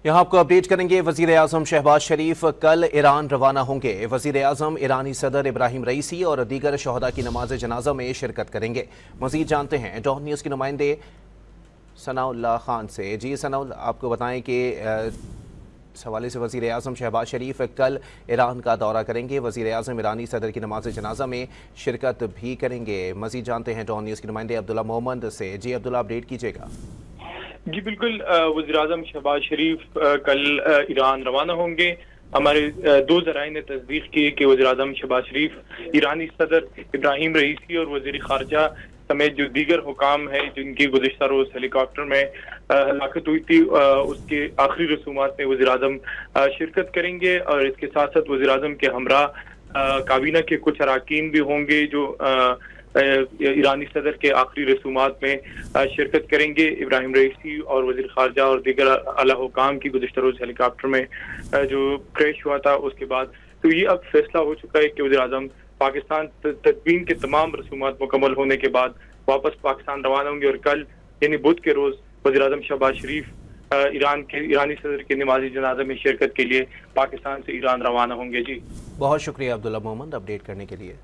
यहाँ आपको अपडेट करेंगे। वजीर आजम शहबाज शरीफ कल ईरान रवाना होंगे। वजीर आजम ईरानी सदर इब्राहिम रईसी और दीगर शहदा की नमाज जनाजा में शिरकत करेंगे। मजीद जानते हैं डॉन न्यूज़ के नुमाइंदे सनाउल्लाह खान से। जी सनाउल्लाह, आपको बताएं कि इस हवाले से वजीर आजम शहबाज शरीफ कल ईरान का दौरा करेंगे। वजीर आजम ईरानी सदर की नमाज जनाजा में शिरकत भी करेंगे। मजीद जानते हैं डॉन न्यूज़ के नुमाइंदे अब्दुल्ला मोहम्मद से। जी अब्दुल्ला, अपडेट कीजिएगा। जी बिल्कुल, वज़ीर आज़म शहबाज शरीफ कल ईरान रवाना होंगे। हमारे दो ज़राए ने तस्दीक की कि वज़ीर आज़म शहबाज शरीफ ईरानी सदर इब्राहिम रईसी और वज़ीर ख़ारजा समेत जो दीगर हुकाम है जिनकी गुज़िश्ता रोज़ हेलीकॉप्टर में हलाकत हुई थी, उसके आखिरी रसूमात में वज़ीर आज़म शिरकत करेंगे। और इसके साथ साथ वज़ीर आज़म के हमरा काबीना के कुछ अराकीन भी होंगे जो ईरानी सदर के आखिरी रसूमात में शिरकत करेंगे। इब्राहिम रईसी और वज़ीर ख़ारजा और दीगर आला हुकाम की गुज़िश्ता रोज़ हेलीकॉप्टर में जो क्रैश हुआ था, उसके बाद तो ये अब फैसला हो चुका है कि वज़ीर आज़म पाकिस्तान तदबीन के तमाम रसूमात मुकम्मल होने के बाद वापस पाकिस्तान रवाना होंगे और कल यानी बुध के रोज़ वज़ीर आज़म शहबाज शरीफ ईरानी सदर के नमाज़ी जनाजा में शिरकत के लिए पाकिस्तान से ईरान रवाना होंगे। जी बहुत शुक्रिया अब्दुल्ला मोहम्मद अपडेट करने के लिए।